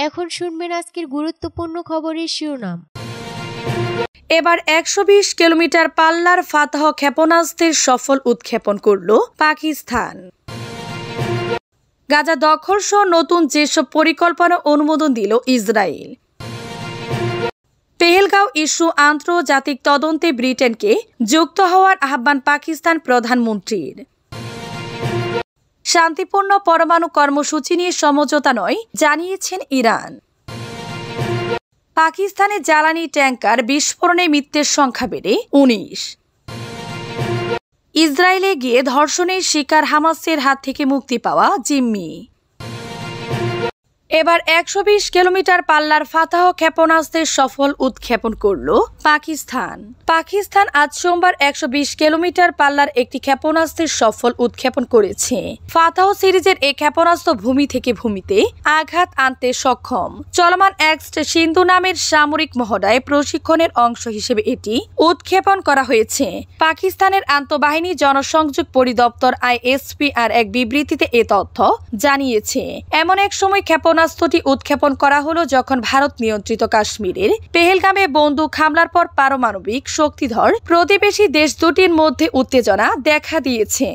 এখন শুনবেন আজকের গুরুত্বপূর্ণ খবরের শিরোনাম। এবার ১২০ কিলোমিটার পাল্লার ফাতাহ ক্ষেপণাস্ত্রের সফল উৎক্ষেপণ করল পাকিস্তান। গাজা দখল সহ নতুন যেসব পরিকল্পনা অনুমোদন দিল ইসরায়েল। পেহেলগাঁও ইস্যু আন্তর্জাতিক তদন্তে ব্রিটেনকে যুক্ত হওয়ার আহ্বান পাকিস্তান প্রধানমন্ত্রীর। শান্তিপূর্ণ পরমাণু কর্মসূচি নিয়ে সমঝোতা নয় জানিয়েছেন ইরান। পাকিস্তানে জ্বালানি ট্যাঙ্কার বিস্ফোরণে মৃতের সংখ্যা বেড়ে ১৯। ইসরায়েলে গিয়ে ধর্ষণের শিকার হামাসের হাত থেকে মুক্তি পাওয়া জিম্মি। এবার ১২০ কিলোমিটার পাল্লার ফাতাহ ক্ষেপণাস্ত্রের সফল উৎক্ষেপণ করল পাকিস্তান। পাকিস্তান আজ সোমবার ১২০ কিলোমিটার পাল্লার একটি ক্ষেপণাস্ত্রের সফল উৎক্ষেপণ করেছে। ফাতাহ সিরিজের এই ক্ষেপণাস্ত্র ভূমি থেকে ভূমিতে আঘাত আনতে সক্ষম। চলমান এক্সট সিন্ধু নামের সামরিক মহড়ায় প্রশিক্ষণের অংশ হিসেবে এটি উৎক্ষেপণ করা হয়েছে। পাকিস্তানের আন্তঃবাহিনী জনসংযোগ পরিদপ্তর ISPR এক বিবৃতিতে এ তথ্য জানিয়েছে। এমন এক সময় ক্ষেপণাস্ত্রটি উৎক্ষেপণ করা হলো যখন ভারত নিয়ন্ত্রিত কাশ্মীরের পেহেলগামে বন্দুক হামলার পর পারমাণবিক শক্তিধর প্রতিবেশী দেশ দুটির মধ্যে উত্তেজনা দেখা দিয়েছে।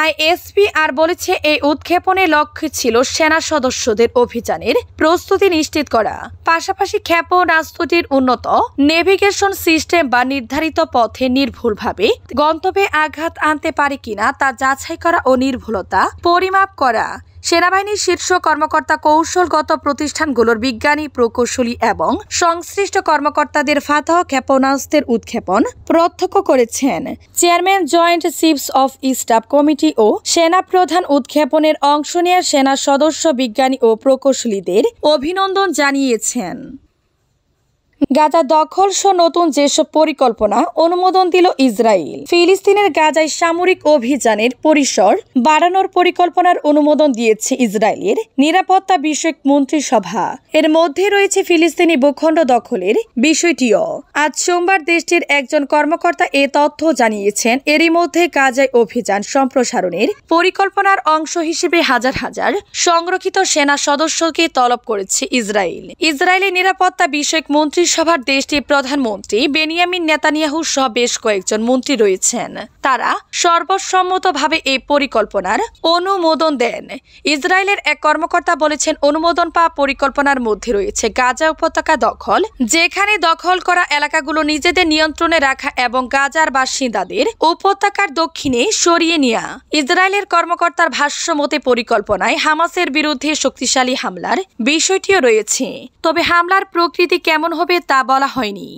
ISPR বলেছে এই উৎক্ষেপণের লক্ষ্য ছিল সেনা সদস্যদের অভিযানের প্রস্তুতি নিশ্চিত করা, পাশাপাশি ক্ষেপণাস্ত্রটির উন্নত নেভিগেশন সিস্টেম বা নির্ধারিত পথে নির্ভুলভাবে গন্তব্যে আঘাত আনতে পারে কিনা তা যাচাই করা ও নির্ভুলতা পরিমাপ করা। সেনাবাহিনীর শীর্ষ কর্মকর্তা, কৌশলগত প্রতিষ্ঠানগুলোর বিজ্ঞানী, প্রকৌশলী এবং সংশ্লিষ্ট কর্মকর্তাদের ফাতাহ ক্ষেপণাস্ত্রের উৎক্ষেপণ প্রত্যক্ষ করেছেন। Chairman joint chiefs of staff committee ও সেনাপ্রধান উৎক্ষেপণের অংশ নেওয়া সেনা সদস্য, বিজ্ঞানী ও প্রকৌশলীদের অভিনন্দন জানিয়েছেন। গাজা দখল সহ নতুন যেসব পরিকল্পনা অনুমোদন দিল ইসরায়েল। ফিলিস্তিনের গাজায় সামরিক অভিযানের পরিসর বাড়ানোর পরিকল্পনার অনুমোদন দিয়েছে ইসরায়েলের নিরাপত্তা বিষয়ক মন্ত্রিসভা। এর মধ্যে রয়েছে ফিলিস্তিনি ভূখণ্ড দখলের বিষয়টিও। আজ সোমবার দেশটির একজন কর্মকর্তা এ তথ্য জানিয়েছেন। এরই মধ্যে গাজায় অভিযান সম্প্রসারণের পরিকল্পনার অংশ হিসেবে হাজার হাজার সংরক্ষিত সেনা সদস্যকে তলব করেছে ইসরায়েল। ইসরায়েলের নিরাপত্তা বিষয়ক মন্ত্রিসভার দেশটির প্রধানমন্ত্রী বেনিয়ামিন নেতানিয়াহু সহ বেশ কয়েকজন মন্ত্রী রয়েছেন। তারা সর্বসম্মতভাবে এই পরিকল্পনার অনুমোদন দেন। ইসরায়েলের এক কর্মকর্তা বলেছেন, অনুমোদন পাওয়া পরিকল্পনার মধ্যে রয়েছে গাজা উপত্যকা দখল, যেখানে দখল করা এলাকাগুলো নিজেদের নিয়ন্ত্রণে রাখা এবং গাজার বাসিন্দাদের উপত্যকার দক্ষিণে সরিয়ে নেওয়া। ইসরায়েলের কর্মকর্তার ভাষ্য মতে পরিকল্পনায় হামাসের বিরুদ্ধে শক্তিশালী হামলার বিষয়টিও রয়েছে, তবে হামলার প্রকৃতি কেমন হবে তা বলা হয়নি।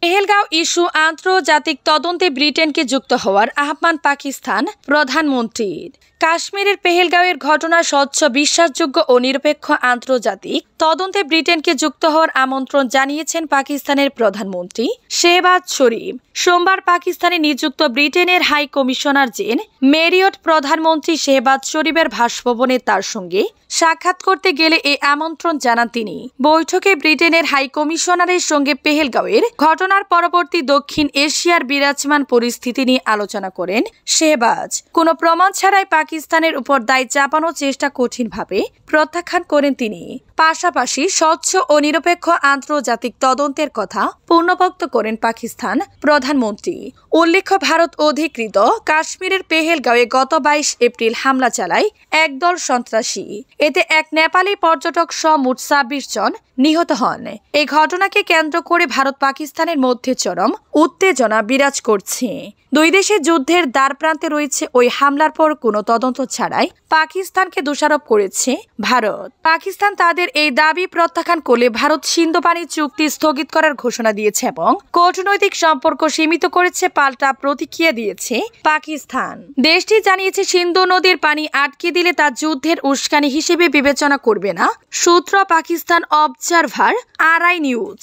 পেহেলগাঁও ইস্যু আন্তর্জাতিক তদন্তে ব্রিটেনকে যুক্ত হওয়ার আহ্বান পাকিস্তান প্রধানমন্ত্রীর। কাশ্মীরের পেহেলগাঁওয়ের ঘটনা স্বচ্ছ, বিশ্বাসযোগ্য ও নিরপেক্ষ আন্তর্জাতিক তদন্তে ব্রিটেনকে যুক্ত হওয়ার আমন্ত্রণ জানিয়েছেন পাকিস্তানের প্রধানমন্ত্রী শেহবাজ শরীফ। সোমবার পাকিস্তানে নিযুক্ত ব্রিটেনের হাই কমিশনার জেন মেরিয়ট প্রধানমন্ত্রী শেহবাজ শরীফের বাসভবনে তার সঙ্গে সাক্ষাৎ করতে গেলে এই আমন্ত্রণ জানান তিনি। বৈঠকে ব্রিটেনের হাই কমিশনারের সঙ্গে পেহেলগাঁওয়ের ঘটনার পরবর্তী দক্ষিণ এশিয়ার বিরাজমান পরিস্থিতি নিয়ে আলোচনা করেন শেহবাজ। কোনো প্রমাণ ছাড়াই পাকিস্তানের উপর দায় চাপানোর চেষ্টা কঠিনভাবে প্রত্যাখ্যান করেন তিনি। পাশাপাশি স্বচ্ছ ও নিরপেক্ষ আন্তর্জাতিক তদন্তের কথা পুনর্ব্যক্ত করেন পাকিস্তান প্রধানমন্ত্রী। উল্লেখ্য, ভারত অধিকৃত কাশ্মীরের পেহেলগাঁওয়ে গত ২২ এপ্রিল হামলা চালায় একদল সন্ত্রাসী। এতে এক নেপালি পর্যটক সহ মোট ২৬ জন নিহত হন। এই ঘটনাকে কেন্দ্র করে ভারত পাকিস্তানের মধ্যে চরম উত্তেজনা বিরাজ করছে। দুই দেশের যুদ্ধের দ্বারপ্রান্তে রয়েছে। ওই হামলার পর কোনো তদন্ত ছাড়াই পাকিস্তানকে দোষারোপ করেছে ভারত। পাকিস্তান তাদের এই দাবি প্রত্যাখ্যান করলে ভারত সিন্ধু পানি চুক্তি স্থগিত করার ঘোষণা দিয়েছে এবং কূটনৈতিক সম্পর্ক সীমিত করেছে। পাল্টা প্রতিক্রিয়া দিয়েছে পাকিস্তান। দেশটি জানিয়েছে, সিন্ধু নদীর পানি আটকে দিলে তা যুদ্ধের উস্কানি হিসেবে বিবেচনা করবে না। সূত্র পাকিস্তান অবজারভার, RI নিউজ।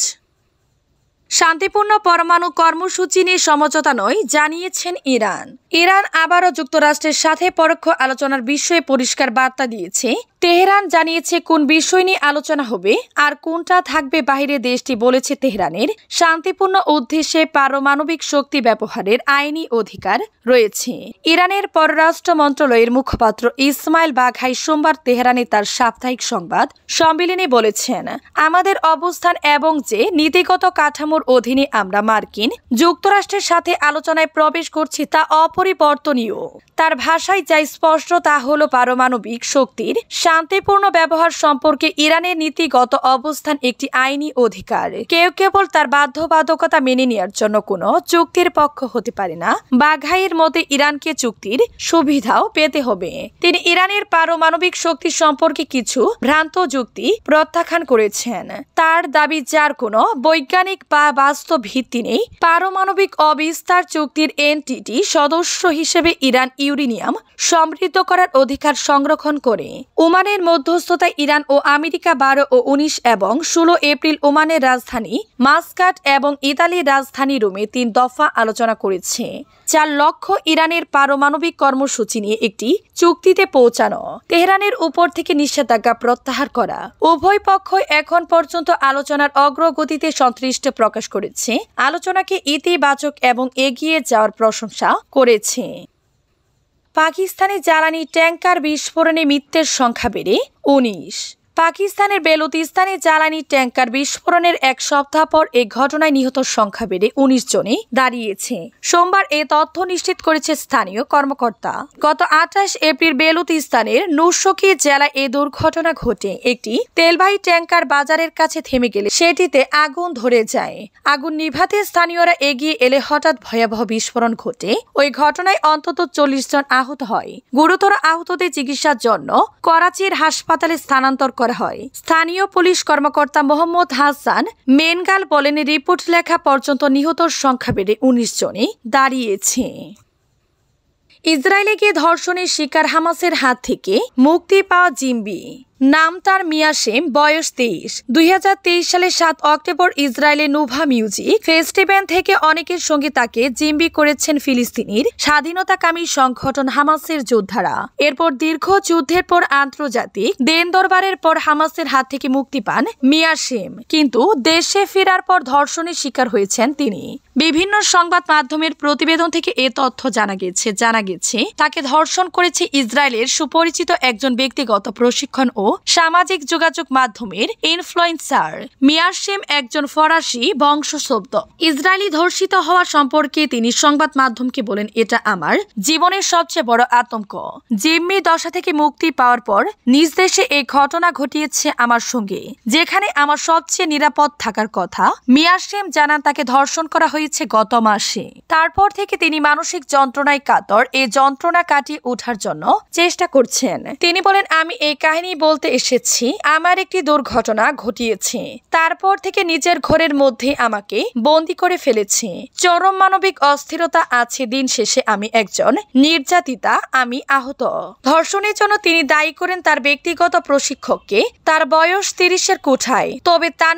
শান্তিপূর্ণ পরমাণু কর্মসূচি নিয়ে সমঝোতা নয় জানিয়েছেন ইরান। ইরান আবারও যুক্তরাষ্ট্রের সাথে পরোক্ষ আলোচনার বিষয়ে পরিষ্কার বার্তা দিয়েছে। তেহরান জানিয়েছে কোন বিষয় নিয়ে আলোচনা হবে আর কোনটা থাকবে বাইরে। দেশটি বলেছে তেহরানের শান্তিপূর্ণ উদ্দেশ্যে পারমাণবিক শক্তি ব্যবহারের আইনি অধিকার রয়েছে। ইরানের পররাষ্ট্র মন্ত্রণালয়ের মুখপাত্র ইসমাইল বাঘাই সোমবার তেহরানে তার সাপ্তাহিক সংবাদ সম্মেলনে বলেছেন, আমাদের অবস্থান এবং যে নীতিগত কাঠামোর অধীনে আমরা মার্কিন যুক্তরাষ্ট্রের সাথে আলোচনায় প্রবেশ করছি তা অপরিবর্তনীয়। তার ভাষায় যা স্পষ্ট তা হলো পারমাণবিক শক্তির শান্তিপূর্ণ ব্যবহার সম্পর্কে ইরানের নীতিগত অবস্থান একটি আইনি অধিকার। কেউ কেবল তার বাধ্যবাধকতা মেনে নেওয়ার জন্য কোনো চুক্তির পক্ষ হতে পারে না। বাঘাইয়ের মতে ইরানকে চুক্তির সুবিধাও পেতে হবে। তিনি ইরানের পারমাণবিক শক্তি সম্পর্কে কিছু ভ্রান্ত যুক্তি প্রত্যাখ্যান করেছেন। তার দাবি যার কোনো বৈজ্ঞানিক বা বাস্তব ভিত্তি নেই। পারমাণবিক অবিস্তার চুক্তির এনটিটি সদস্য হিসেবে ইরান ইউরেনিয়াম সমৃদ্ধ করার অধিকার সংরক্ষণ করে। ওমানের মধ্যস্থতায় ইরান ও আমেরিকা 12 ও 19 এবং 16 এপ্রিল ওমানের রাজধানী মাস্কাট এবং ইতালির রাজধানী রোমে 3 দফা আলোচনা করেছে, যার লক্ষ্য ইরানের পারমাণবিক কর্মসূচি নিয়ে একটি চুক্তিতে পৌঁছানো, তেহরানের উপর থেকে নিষেধাজ্ঞা প্রত্যাহার করা। উভয় পক্ষ এখন পর্যন্ত আলোচনার অগ্রগতিতে সন্তুষ্টি প্রকাশ করেছে, আলোচনাকে ইতিবাচক এবং এগিয়ে যাওয়ার প্রশংসা করেছে। পাকিস্তানে জ্বালানি ট্যাঙ্কার বিস্ফোরণে মৃতের সংখ্যা বেড়ে 19। পাকিস্তানের বেলুচিস্তানে জ্বালানি ট্যাঙ্কার বিস্ফোরণের এক সপ্তাহ পর এই ঘটনায় নিহত সংখ্যা বেড়ে 19 জনে দাঁড়িয়েছে। সোমবার এ তথ্য নিশ্চিত করেছে স্থানীয় কর্মকর্তা। গত 28 এপ্রিল বেলুচিস্তানের নুশকি জেলায় এ দুর্ঘটনা ঘটে। একটি তেলবাহী ট্যাঙ্কার বাজারের কাছে থেমে গেলে সেটিতে আগুন ধরে যায়। আগুন নিভাতে স্থানীয়রা এগিয়ে এলে হঠাৎ ভয়াবহ বিস্ফোরণ ঘটে। ওই ঘটনায় অন্তত 40 জন আহত হয়। গুরুতর আহতদের চিকিৎসার জন্য করাচির হাসপাতালে স্থানান্তর করা হয়। স্থানীয় পুলিশ কর্মকর্তা মোহাম্মদ হাসান মেনগাল বলেন, রিপোর্ট লেখা পর্যন্ত নিহতর সংখ্যা বেড়ে 19 জনে দাঁড়িয়েছে। ইসরায়েলে গিয়ে ধর্ষণের শিকার হামাসের হাত থেকে মুক্তি পাওয়া জিম্মি। নাম তার মিয়াশেম, বয়স 23। 2023 সালের 7 অক্টোবর ইসরায়েলের নোভা মিউজিক ফেস্টিভ্যাল থেকে অনেকের সঙ্গে তাকে জিম্মি করেছেন ফিলিস্তিনির স্বাধীনতাকামী সংগঠন হামাসের যোদ্ধারা। এরপর দীর্ঘ যুদ্ধের পর আন্তর্জাতিক দেন দরবারের পর হামাসের হাত থেকে মুক্তি পান মিয়াশেম, কিন্তু দেশে ফেরার পর ধর্ষণের শিকার হয়েছেন তিনি। বিভিন্ন সংবাদ মাধ্যমের প্রতিবেদন থেকে এ তথ্য জানা গেছে তাকে ধর্ষণ করেছে ইসরায়েলের সুপরিচিত একজন ব্যক্তিগত প্রশিক্ষণ ও সামাজিক যোগাযোগ মাধ্যমের ইনফ্লুয়েন্সার। মিয়াশেম একজন ফরাসি বংশোদ্ভূত। ইসরায়েলি ধর্ষিত হওয়া সম্পর্কে তিনি সংবাদ মাধ্যমকে বলেন, এটা আমার জীবনের সবচেয়ে বড় আতঙ্ক। জিম্মি দশা থেকে মুক্তি পাওয়ার পর নিজ দেশে এই ঘটনা ঘটিয়েছে আমার সঙ্গে, যেখানে আমার সবচেয়ে নিরাপদ থাকার কথা। মিয়াশেম জানান তাকে ধর্ষণ করা হয়েছে গত মাসে। তারপর থেকে তিনি মানসিক যন্ত্রণায় কাতর। এই যন্ত্রণা কাটিয়ে ওঠার জন্য চেষ্টা করছেন। তিনি বলেন, আমি এই কাহিনী বলতে এসেছি, আমার একটি দুর্ঘটনা ঘটিয়েছে। তারপর থেকে নিজের ঘরের মধ্যে আমাকে বন্দী করে ফেলেছে। চরম মানবিক অস্থিরতা আছে। দিন শেষে আমি একজন নির্যাতিতা, আমি আহত। ধর্ষণের জন্য তিনি দায়ী করেন তার ব্যক্তিগত প্রশিক্ষককে। তার বয়স 30-এর কোঠায়, তবে তার